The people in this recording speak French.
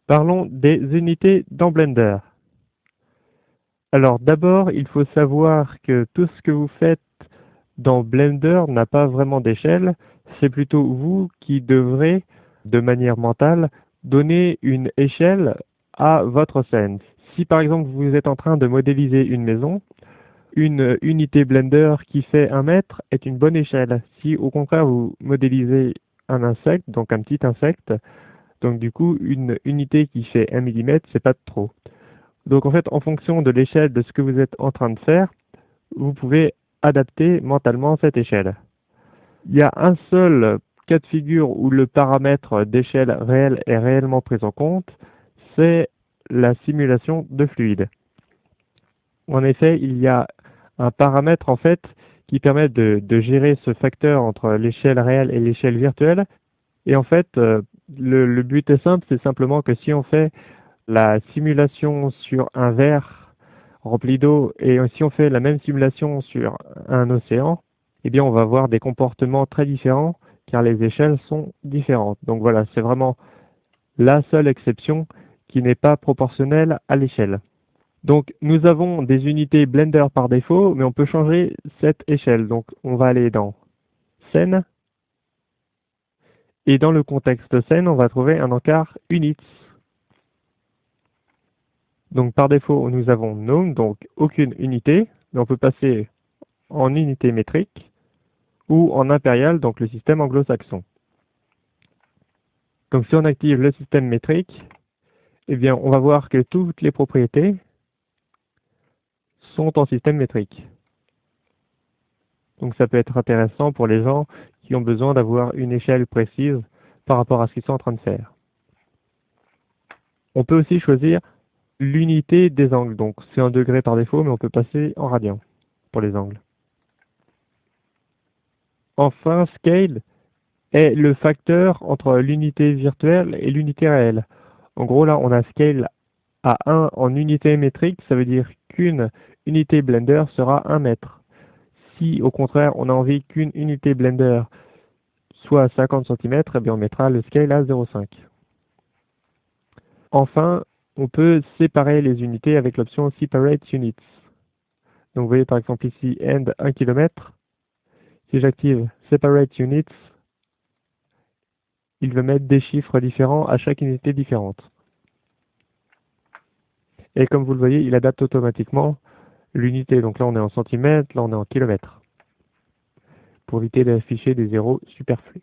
Parlons des unités dans Blender. Alors d'abord, il faut savoir que tout ce que vous faites dans Blender n'a pas vraiment d'échelle, c'est plutôt vous qui devrez, de manière mentale, donner une échelle à votre scène. Si par exemple vous êtes en train de modéliser une maison, une unité Blender qui fait 1 mètre est une bonne échelle. Si au contraire vous modélisez un insecte, donc un petit insecte, donc du coup une unité qui fait 1 millimètre, c'est pas trop. Donc en fait, en fonction de l'échelle de ce que vous êtes en train de faire, vous pouvez adapter mentalement cette échelle. Il y a un seul cas de figure où le paramètre d'échelle réelle est réellement pris en compte, c'est la simulation de fluide. En effet, il y a un paramètre en fait qui permet de gérer ce facteur entre l'échelle réelle et l'échelle virtuelle. Et en fait, le but est simple, c'est simplement que si on fait la simulation sur un verre rempli d'eau et si on fait la même simulation sur un océan, eh bien on va avoir des comportements très différents car les échelles sont différentes. Donc voilà, c'est vraiment la seule exception qui n'est pas proportionnelle à l'échelle. Donc nous avons des unités Blender par défaut, mais on peut changer cette échelle. Donc on va aller dans Scène, et dans le contexte scène, on va trouver un encart Units. Donc par défaut, nous avons None, donc aucune unité, mais on peut passer en unité métrique ou en impérial, donc le système anglo-saxon. Donc si on active le système métrique, eh bien on va voir que toutes les propriétés sont en système métrique. Donc ça peut être intéressant pour les gens qui ont besoin d'avoir une échelle précise par rapport à ce qu'ils sont en train de faire. On peut aussi choisir l'unité des angles. Donc c'est un degré par défaut, mais on peut passer en radian pour les angles. Enfin, scale est le facteur entre l'unité virtuelle et l'unité réelle. En gros, là, on a scale à 1 en unité métrique, ça veut dire qu'une unité Blender sera 1 mètre. Si au contraire, on a envie qu'une unité Blender soit 50 cm, eh bien on mettra le scale à 0,5. Enfin, on peut séparer les unités avec l'option Separate Units. Donc vous voyez par exemple ici end 1 km. Si j'active Separate Units, il va mettre des chiffres différents à chaque unité différente. Et comme vous le voyez, il adapte automatiquement l'unité. Donc là on est en centimètres, là on est en kilomètres, pour éviter d'afficher des zéros superflus.